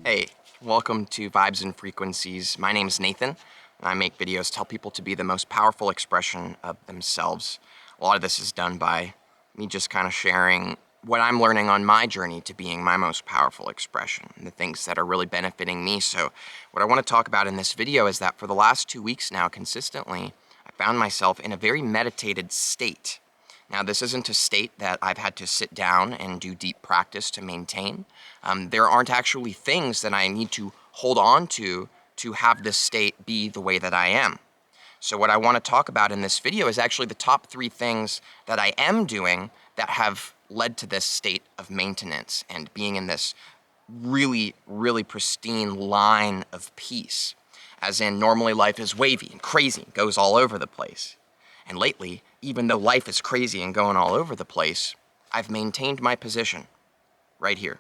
Hey, welcome to Vibes and Frequencies. My name's Nathan, and I make videos to help people to be the most powerful expression of themselves. A lot of this is done by me just kind of sharing what I'm learning on my journey to being my most powerful expression, and the things that are really benefiting me. So what I want to talk about in this video is that for the last 2 weeks now, consistently, I found myself in a very meditated state. Now, this isn't a state that I've had to sit down and do deep practice to maintain. There aren't actually things that I need to hold on to have this state be the way that I am. So what I want to talk about in this video is actually the top 3 things that I am doing that have led to this state of maintenance and being in this really, really pristine line of peace. As in, normally life is wavy and crazy, goes all over the place. And lately, even though life is crazy and going all over the place, I've maintained my position right here.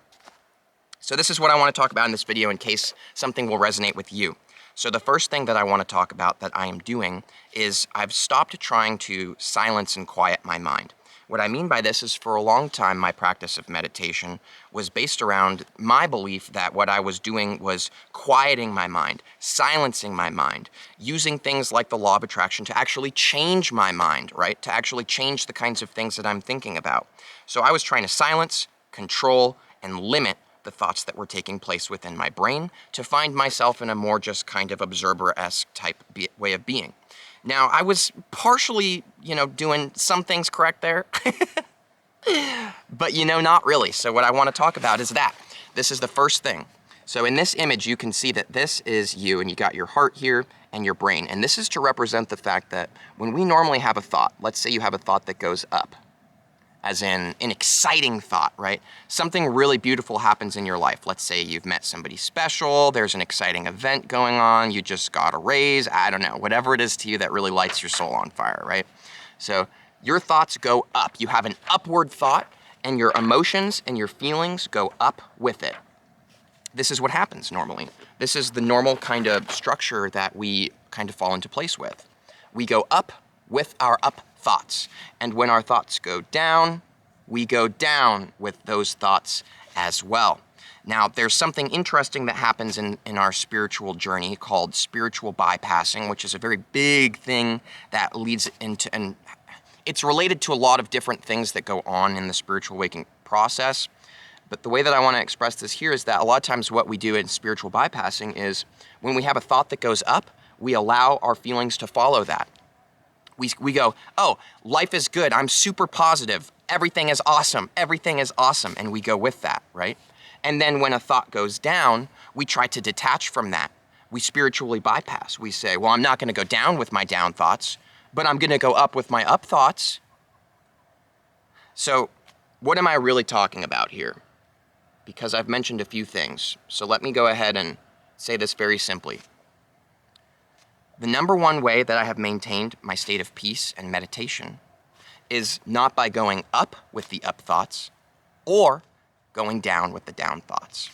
So this is what I want to talk about in this video in case something will resonate with you. So the first thing that I want to talk about that I am doing is I've stopped trying to silence and quiet my mind. What I mean by this is for a long time, my practice of meditation was based around my belief that what I was doing was quieting my mind, silencing my mind, using things like the law of attraction to actually change my mind, right? To actually change the kinds of things that I'm thinking about. So I was trying to silence, control, and limit the thoughts that were taking place within my brain to find myself in a more just kind of observer-esque type way of being. Now, I was partially, doing some things correct there, but not really. So what I want to talk about is that. This is the first thing. So in this image, you can see that this is you, and you got your heart here and your brain. And this is to represent the fact that when we normally have a thought, let's say you have a thought that goes up, as in an exciting thought, right? Something really beautiful happens in your life. Let's say you've met somebody special, there's an exciting event going on, you just got a raise, I don't know, whatever it is to you that really lights your soul on fire, right? So your thoughts go up. You have an upward thought, and your emotions and your feelings go up with it. This is what happens normally. This is the normal kind of structure that we kind of fall into place with. We go up with our up thoughts. And when our thoughts go down, we go down with those thoughts as well. Now, there's something interesting that happens in our spiritual journey called spiritual bypassing, which is a very big thing that leads into, and it's related to a lot of different things that go on in the spiritual awakening process. But the way that I want to express this here is that a lot of times what we do in spiritual bypassing is when we have a thought that goes up, we allow our feelings to follow that. We go, oh, life is good, I'm super positive, everything is awesome, and we go with that, right? And then when a thought goes down, we try to detach from that. We spiritually bypass. We say, well, I'm not going to go down with my down thoughts, but I'm going to go up with my up thoughts. So what am I really talking about here? Because I've mentioned a few things, so let me go ahead and say this very simply. The number one way that I have maintained my state of peace and meditation is not by going up with the up thoughts or going down with the down thoughts.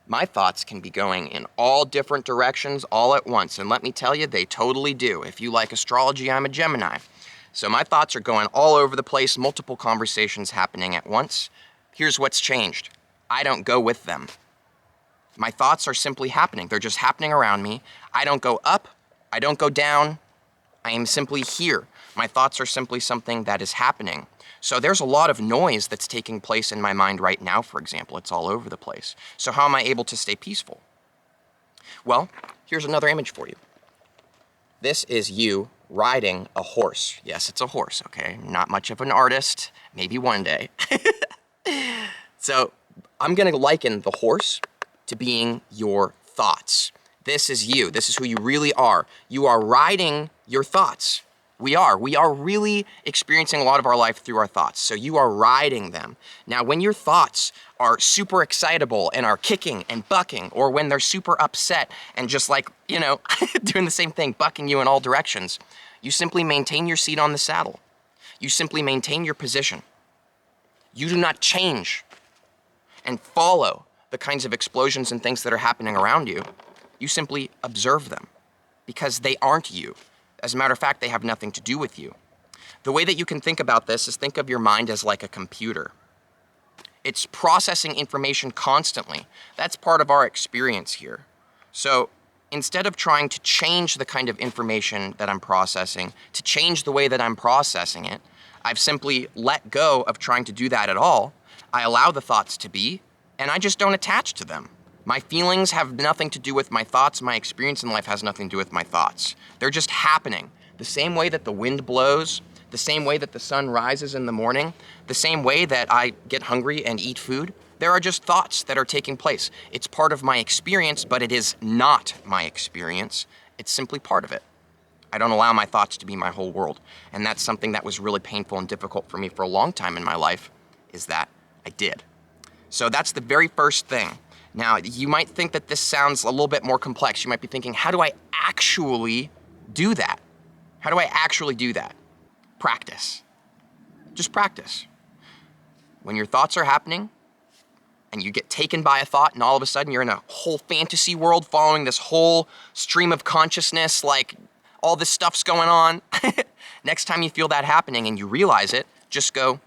My thoughts can be going in all different directions all at once, and let me tell you, they totally do. If you like astrology, I'm a Gemini. So my thoughts are going all over the place, multiple conversations happening at once. Here's what's changed. I don't go with them. My thoughts are simply happening. They're just happening around me. I don't go up. I don't go down, I am simply here. My thoughts are simply something that is happening. So there's a lot of noise that's taking place in my mind right now, for example. It's all over the place. So how am I able to stay peaceful? Well, here's another image for you. This is you riding a horse. Yes, it's a horse, okay? Not much of an artist, maybe one day. So I'm gonna liken the horse to being your thoughts. This is you. This is who you really are. You are riding your thoughts. We are really experiencing a lot of our life through our thoughts. So you are riding them. Now, when your thoughts are super excitable and are kicking and bucking, or when they're super upset and just like, doing the same thing, bucking you in all directions, you simply maintain your seat on the saddle. You simply maintain your position. You do not change and follow the kinds of explosions and things that are happening around you. You simply observe them because they aren't you. As a matter of fact, they have nothing to do with you. The way that you can think about this is think of your mind as like a computer. It's processing information constantly. That's part of our experience here. So instead of trying to change the kind of information that I'm processing, to change the way that I'm processing it, I've simply let go of trying to do that at all. I allow the thoughts to be, and I just don't attach to them. My feelings have nothing to do with my thoughts. My experience in life has nothing to do with my thoughts. They're just happening. The same way that the wind blows, the same way that the sun rises in the morning, the same way that I get hungry and eat food, there are just thoughts that are taking place. It's part of my experience, but it is not my experience. It's simply part of it. I don't allow my thoughts to be my whole world. And that's something that was really painful and difficult for me for a long time in my life, is that I did. So that's the very first thing. Now, you might think that this sounds a little bit more complex. You might be thinking, how do I actually do that? How do I actually do that? Practice. Just practice. When your thoughts are happening and you get taken by a thought and all of a sudden you're in a whole fantasy world following this whole stream of consciousness, like all this stuff's going on. Next time you feel that happening and you realize it, just go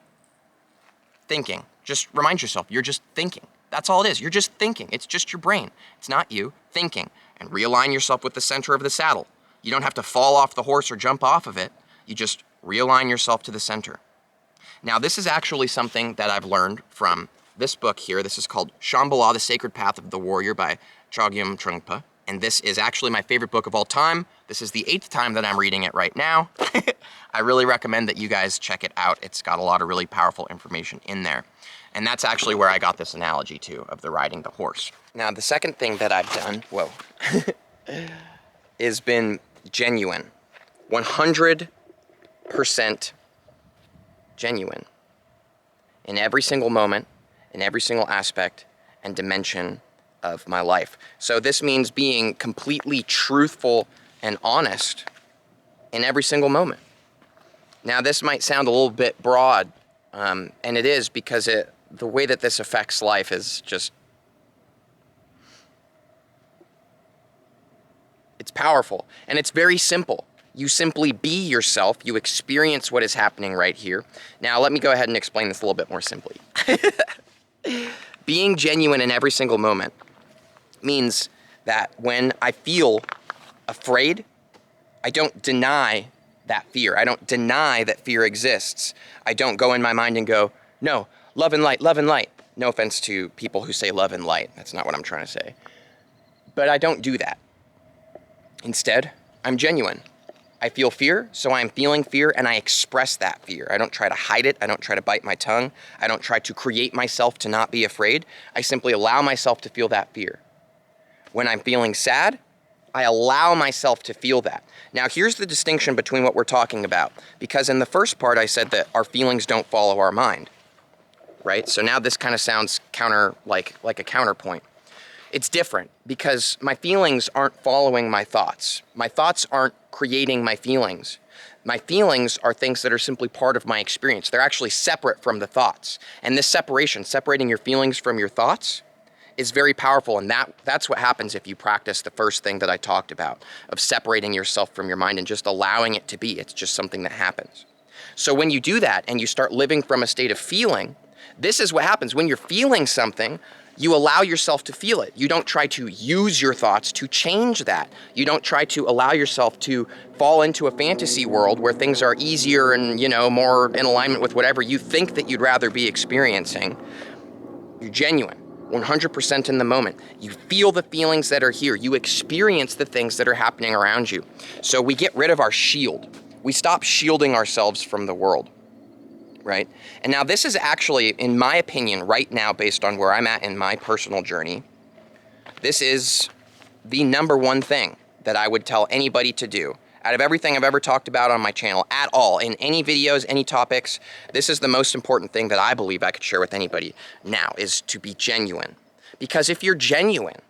thinking. Just remind yourself, you're just thinking. That's all it is. You're just thinking. It's just your brain. It's not you thinking. And realign yourself with the center of the saddle. You don't have to fall off the horse or jump off of it. You just realign yourself to the center. Now, this is actually something that I've learned from this book here. This is called Shambhala, The Sacred Path of the Warrior by Chogyam Trungpa. And this is actually my favorite book of all time. This is the 8th time that I'm reading it right now. I really recommend that you guys check it out. It's got a lot of really powerful information in there. And that's actually where I got this analogy too, of the riding the horse. Now, the second thing that I've done, is been genuine. 100% genuine. In every single moment, in every single aspect and dimension of my life. So this means being completely truthful and honest in every single moment. Now, this might sound a little bit broad, and it is because the way that this affects life is just, it's powerful, and it's very simple. You simply be yourself. You experience what is happening right here. Now, let me go ahead and explain this a little bit more simply. Being genuine in every single moment means that when I feel afraid, I don't deny that fear. I don't deny that fear exists. I don't go in my mind and go, no, love and light, love and light. No offense to people who say love and light. That's not what I'm trying to say. But I don't do that. Instead, I'm genuine. I feel fear, so I'm feeling fear, and I express that fear. I don't try to hide it. I don't try to bite my tongue. I don't try to create myself to not be afraid. I simply allow myself to feel that fear. When I'm feeling sad, I allow myself to feel that. Now, here's the distinction between what we're talking about. Because in the first part, I said that our feelings don't follow our mind, right? So now this kind of sounds like a counterpoint. It's different because my feelings aren't following my thoughts. My thoughts aren't creating my feelings. My feelings are things that are simply part of my experience. They're actually separate from the thoughts. And this separation, separating your feelings from your thoughts, is very powerful. And that's what happens if you practice the first thing that I talked about, of separating yourself from your mind and just allowing it to be. It's just something that happens. So when you do that and you start living from a state of feeling, this is what happens. When you're feeling something, you allow yourself to feel it. You don't try to use your thoughts to change that. You don't try to allow yourself to fall into a fantasy world where things are easier and, more in alignment with whatever you think that you'd rather be experiencing. You're genuine, 100% in the moment. You feel the feelings that are here. You experience the things that are happening around you. So we get rid of our shield. We stop shielding ourselves from the world. Right? And now this is actually, in my opinion, right now, based on where I'm at in my personal journey, this is the number one thing that I would tell anybody to do. Out of everything I've ever talked about on my channel at all, in any videos, any topics, this is the most important thing that I believe I could share with anybody now, is to be genuine. Because if you're genuine,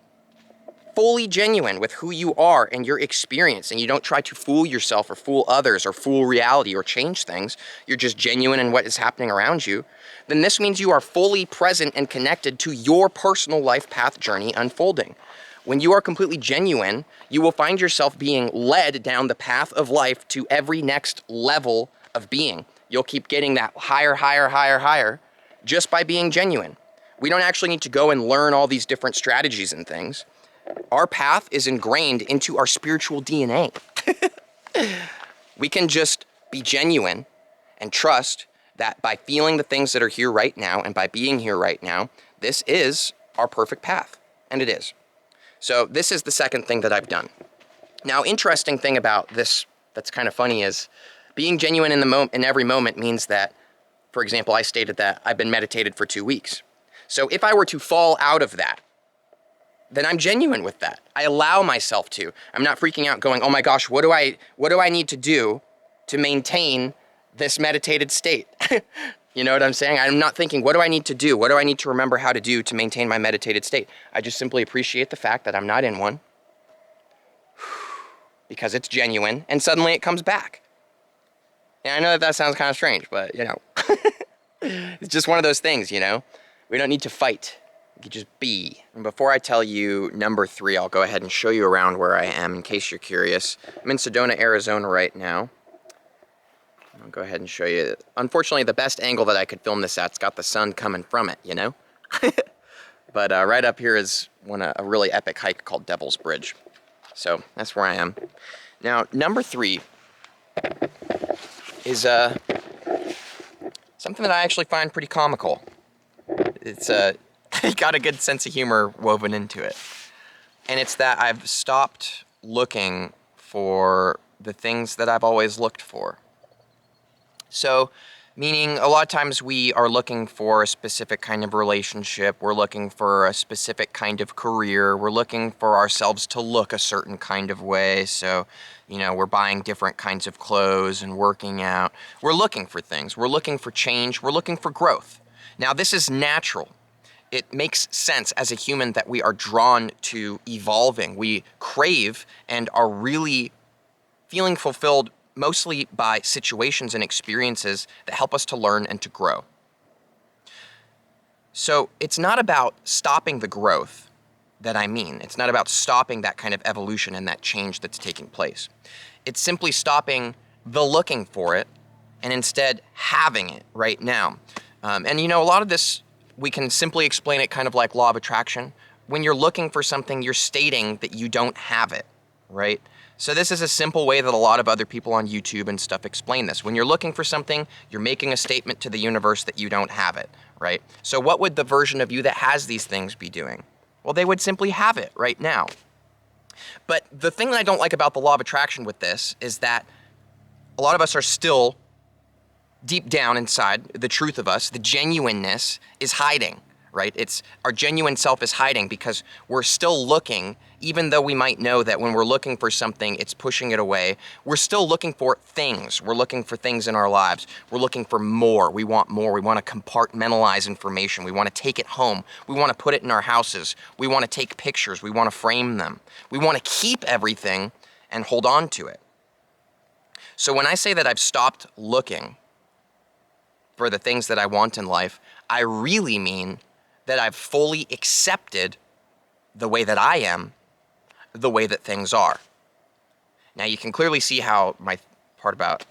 fully genuine with who you are and your experience, and you don't try to fool yourself or fool others or fool reality or change things, you're just genuine in what is happening around you, then this means you are fully present and connected to your personal life path journey unfolding. When you are completely genuine, you will find yourself being led down the path of life to every next level of being. You'll keep getting that higher, higher, higher, higher just by being genuine. We don't actually need to go and learn all these different strategies and things. Our path is ingrained into our spiritual DNA. We can just be genuine and trust that by feeling the things that are here right now and by being here right now, this is our perfect path. And it is. So this is the second thing that I've done. Now, interesting thing about this that's kind of funny is being genuine in every moment means that, for example, I stated that I've been meditated for 2 weeks. So if I were to fall out of that, then I'm genuine with that. I allow myself to. I'm not freaking out going, oh my gosh, what do I need to do to maintain this meditated state? You know what I'm saying? I'm not thinking, what do I need to do? What do I need to remember how to do to maintain my meditated state? I just simply appreciate the fact that I'm not in one because it's genuine, and suddenly it comes back. And I know that sounds kind of strange, but you know, it's just one of those things, you know? We don't need to fight. We can just be. And before I tell you number 3, I'll go ahead and show you around where I am in case you're curious. I'm in Sedona, Arizona right now. I'll go ahead and show you. Unfortunately, the best angle that I could film this at's got the sun coming from it, you know? But right up here is a really epic hike called Devil's Bridge. So that's where I am. Now, number 3 is something that I actually find pretty comical. It's got a good sense of humor woven into it. And it's that I've stopped looking for the things that I've always looked for. So, meaning a lot of times we are looking for a specific kind of relationship, we're looking for a specific kind of career, we're looking for ourselves to look a certain kind of way, so, you know, we're buying different kinds of clothes and working out. We're looking for things, we're looking for change, we're looking for growth. Now, this is natural. It makes sense as a human that we are drawn to evolving. We crave and are really feeling fulfilled mostly by situations and experiences that help us to learn and to grow. So it's not about stopping the growth that I mean. It's not about stopping that kind of evolution and that change that's taking place. It's simply stopping the looking for it and instead having it right now. And you know, a lot of this, we can simply explain it kind of like law of attraction. When you're looking for something, you're stating that you don't have it, right? So this is a simple way that a lot of other people on YouTube and stuff explain this. When you're looking for something, you're making a statement to the universe that you don't have it, right? So what would the version of you that has these things be doing? Well, they would simply have it right now. But the thing that I don't like about the law of attraction with this is that a lot of us are still deep down inside, the truth of us, the genuineness is hiding, right? It's our genuine self is hiding because we're still looking, even though we might know that when we're looking for something, it's pushing it away. We're still looking for things. We're looking for things in our lives. We're looking for more. We want more. We want to compartmentalize information. We want to take it home. We want to put it in our houses. We want to take pictures. We want to frame them. We want to keep everything and hold on to it. So when I say that I've stopped looking for the things that I want in life, I really mean that I've fully accepted the way that I am, the way that things are. Now you can clearly see how my part about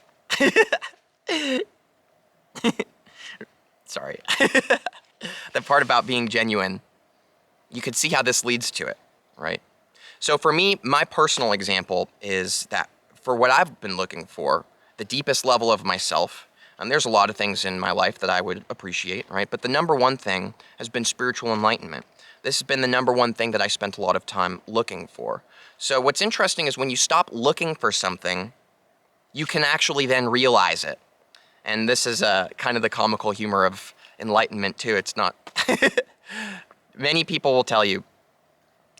sorry. The part about being genuine, you could see how this leads to it, right? So for me, my personal example is that for what I've been looking for, the deepest level of myself, and there's a lot of things in my life that I would appreciate, right? But the number one thing has been spiritual enlightenment. This has been the number one thing that I spent a lot of time looking for. So what's interesting is when you stop looking for something, you can actually then realize it. And this is kind of the comical humor of enlightenment too. It's not, many people will tell you,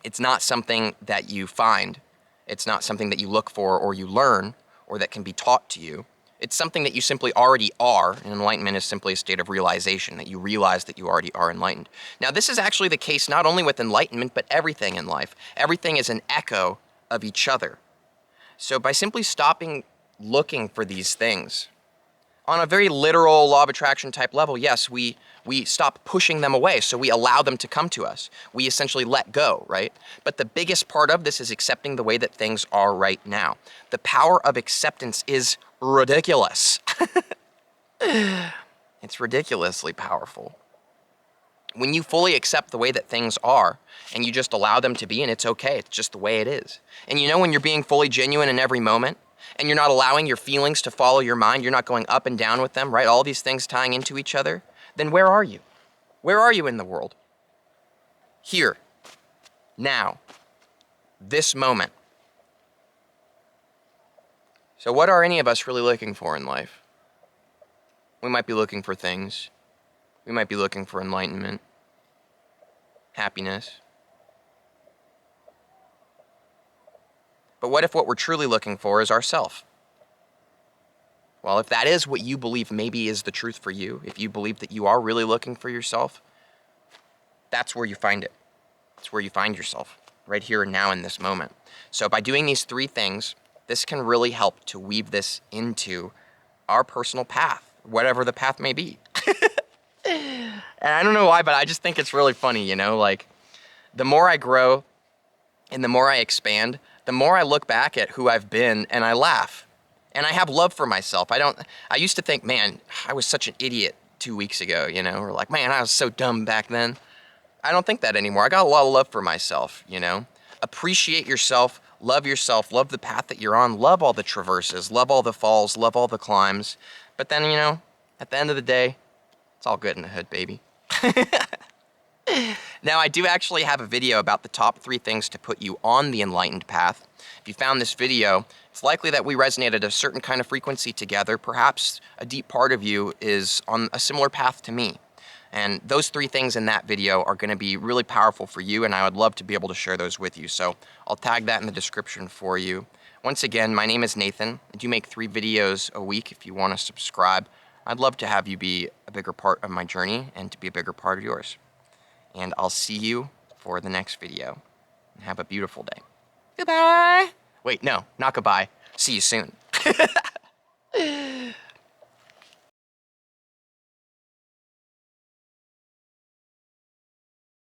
it's not something that you find. It's not something that you look for or you learn or that can be taught to you. It's something that you simply already are, and enlightenment is simply a state of realization, that you realize that you already are enlightened. Now, this is actually the case not only with enlightenment, but everything in life. Everything is an echo of each other. So by simply stopping looking for these things, on a very literal law of attraction type level, yes, we stop pushing them away, so we allow them to come to us. We essentially let go, right? But the biggest part of this is accepting the way that things are right now. The power of acceptance is ridiculous. It's ridiculously powerful. When you fully accept the way that things are and you just allow them to be, and it's okay, it's just the way it is. And you know, when you're being fully genuine in every moment and you're not allowing your feelings to follow your mind, you're not going up and down with them, right? All these things tying into each other, then where are you? Where are you in the world? Here, now, this moment. So what are any of us really looking for in life? We might be looking for things. We might be looking for enlightenment, happiness. But what if what we're truly looking for is ourself? Well, if that is what you believe maybe is the truth for you, if you believe that you are really looking for yourself, that's where you find it. It's where you find yourself, right here and now in this moment. So by doing these 3 things, this can really help to weave this into our personal path, whatever the path may be. And I don't know why, but I just think it's really funny, you know, like the more I grow and the more I expand, the more I look back at who I've been and I laugh. And I have love for myself. I used to think, man, I was such an idiot 2 weeks ago, you know, or like, man, I was so dumb back then. I don't think that anymore. I got a lot of love for myself, you know. Appreciate yourself, love the path that you're on, love all the traverses, love all the falls, love all the climbs. But then, you know, at the end of the day, it's all good in the hood, baby. Now, I do actually have a video about the top 3 things to put you on the enlightened path. If you found this video, it's likely that we resonated at a certain kind of frequency together. Perhaps a deep part of you is on a similar path to me. And those 3 things in that video are going to be really powerful for you, and I would love to be able to share those with you. So I'll tag that in the description for you. Once again, my name is Nathan. I do make 3 videos a week if you want to subscribe. I'd love to have you be a bigger part of my journey and to be a bigger part of yours. And I'll see you for the next video. Have a beautiful day. Goodbye. Wait, no, not goodbye. See you soon.